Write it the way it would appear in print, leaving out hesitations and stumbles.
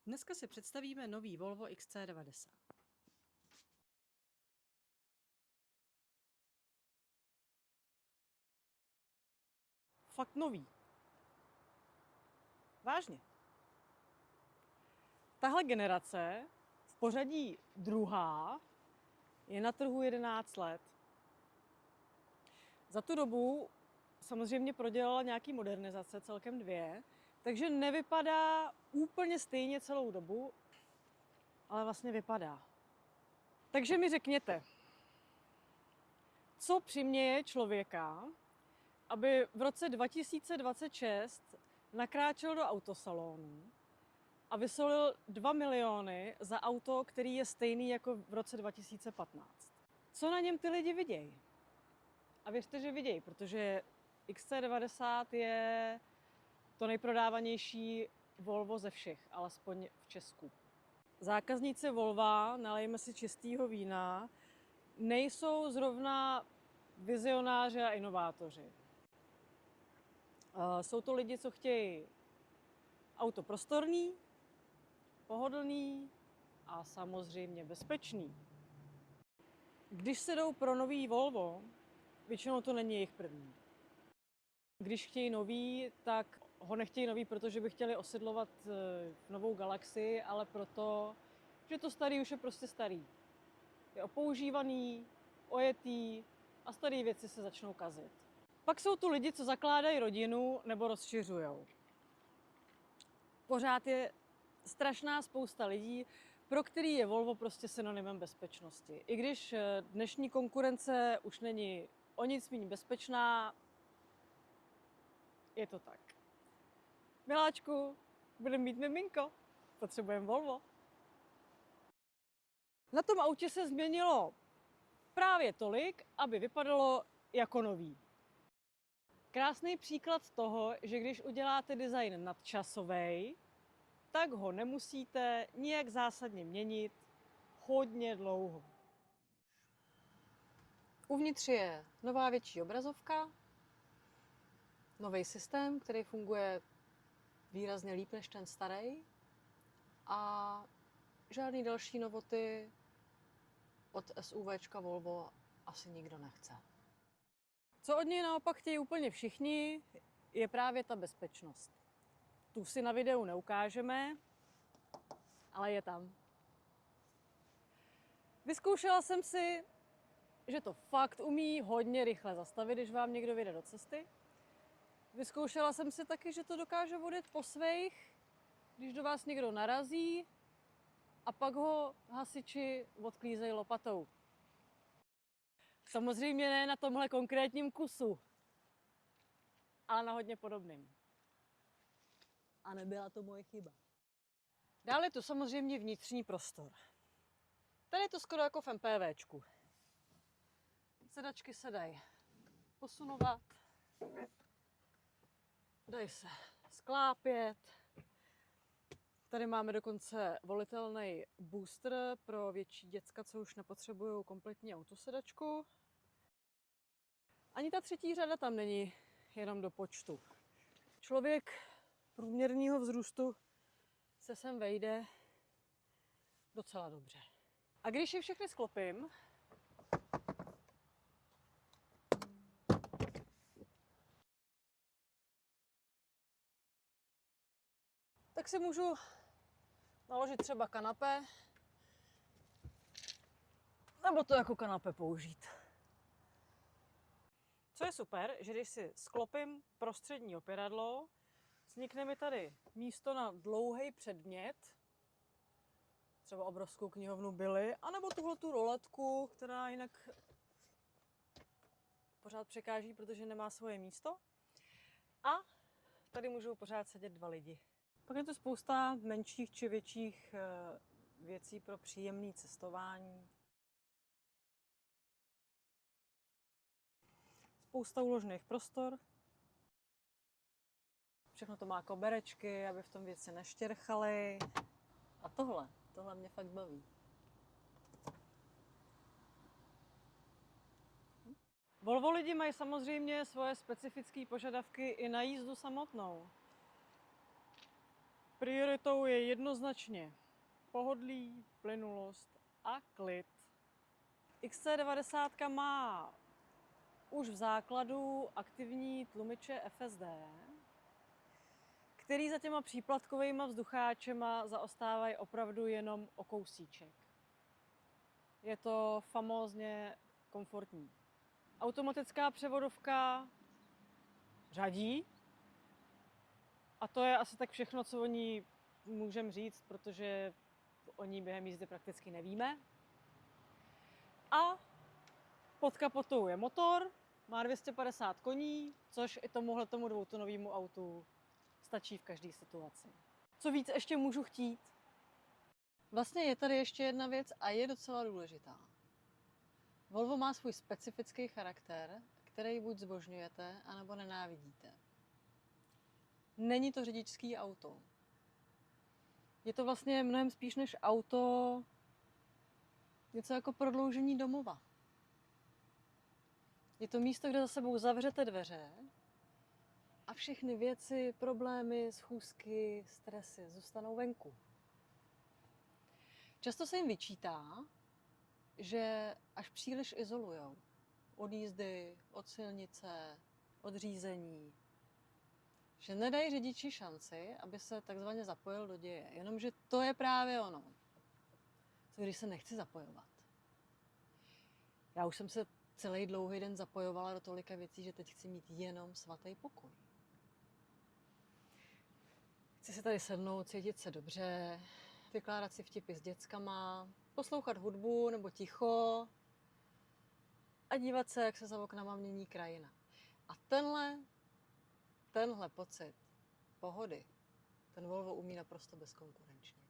Dneska si představíme nový Volvo XC90. Fakt nový. Vážně. Tahle generace, v pořadí druhá, je na trhu 11 let. Za tu dobu samozřejmě prodělala nějaký modernizace, celkem 2, takže nevypadá úplně stejně celou dobu, ale vlastně vypadá. Takže mi řekněte, co přiměje člověka, aby v roce 2026 nakráčel do autosalonu a vysolil 2 miliony za auto, který je stejný jako v roce 2015. Co na něm ty lidi vidějí? A věřte, že vidějí, protože XC90 je to nejprodávanější Volvo ze všech, alespoň v Česku. Zákazníci Volva, nalejme si čistého vína, nejsou zrovna vizionáři a inovátoři. Jsou to lidi, co chtějí auto prostorný, pohodlný a samozřejmě bezpečný. Když se jdou pro nový Volvo, většinou to není jejich první. Když chtějí nový, tak ho nechtějí nový, protože by chtěli osidlovat novou galaxii, ale proto, že to starý už je prostě starý. Je opoužívaný, ojetý a staré věci se začnou kazit. Pak jsou tu lidi, co zakládají rodinu nebo rozšiřujou. Pořád je strašná spousta lidí, pro který je Volvo prostě synonymem bezpečnosti. I když dnešní konkurence už není o nic méně bezpečná, je to tak. Miláčku, budeme mít miminko, potřebujeme Volvo. Na tom autě se změnilo právě tolik, aby vypadalo jako nový. Krásný příklad toho, že když uděláte design nadčasový, tak ho nemusíte nijak zásadně měnit hodně dlouho. Uvnitř je nová větší obrazovka, nový systém, který funguje výrazně líp než ten starý a žádný další novoty od SUVčka Volvo asi nikdo nechce. Co od něj naopak chtějí úplně všichni, je právě ta bezpečnost. Tu si na videu neukážeme, ale je tam. Vyzkoušela jsem si, že to fakt umí hodně rychle zastavit, když vám někdo vyjde do cesty. Vyzkoušela jsem si taky, že to dokáže odjet po svých, když do vás někdo narazí a pak ho hasiči odklízejí lopatou. Samozřejmě ne na tomhle konkrétním kusu, ale na hodně podobným. A nebyla to moje chyba. Dále je tu samozřejmě vnitřní prostor. Tady je to skoro jako v MPVčku. Sedačky se dají posunovat, dají se sklápět. Tady máme dokonce volitelný booster pro větší děcka, co už nepotřebují kompletní autosedačku. Ani ta třetí řada tam není jenom do počtu. Člověk průměrného vzrůstu se sem vejde docela dobře. A když je všechny sklopím, tak si můžu naložit třeba kanapé, nebo to jako kanapé použít. Co je super, že když si sklopím prostřední opěradlo, vznikne mi tady místo na dlouhý předmět, třeba obrovskou knihovnu Billy, anebo tuhletu roletku, která jinak pořád překáží, protože nemá svoje místo. A tady můžou pořád sedět 2 lidi. Pak je to spousta menších či větších věcí pro příjemné cestování. Spousta úložných prostor. Všechno to má koberečky, aby v tom věci neštěrchaly. A tohle mě fakt baví. Volvo lidi mají samozřejmě svoje specifické požadavky i na jízdu samotnou. Prioritou je jednoznačně pohodlí, plynulost a klid. XC90 má už v základu aktivní tlumiče FSD, který za těma příplatkovými vzducháčema zaostávají opravdu jenom o kousíček. Je to famózně komfortní. Automatická převodovka řadí a to je asi tak všechno, co o ní můžeme říct, protože o ní během jízdy prakticky nevíme. A pod kapotou je motor, má 250 koní, což i tomuhletomu dvoutonovému autu stačí v každé situaci. Co víc ještě můžu chtít? Vlastně je tady ještě jedna věc a je docela důležitá. Volvo má svůj specifický charakter, který buď zbožňujete, anebo nenávidíte. Není to řidičský auto. Je to vlastně mnohem spíš než auto něco jako prodloužení domova. Je to místo, kde za sebou zavřete dveře a všechny věci, problémy, schůzky, stresy zůstanou venku. Často se jim vyčítá, že až příliš izolujou od jízdy, od silnice, od řízení, že nedají řidiči šanci, aby se takzvaně zapojil do děje. Jenomže to je právě ono. Co když se nechci zapojovat? Já už jsem se celý dlouhý den zapojovala do tolika věcí, že teď chci mít jenom svatý pokoj. Chci si tady sednout, cítit se dobře, vykládat si vtipy s dětskama, poslouchat hudbu nebo ticho a dívat se, jak se za oknama mění krajina. A tenhle pocit pohody, ten Volvo umí naprosto bezkonkurenčně.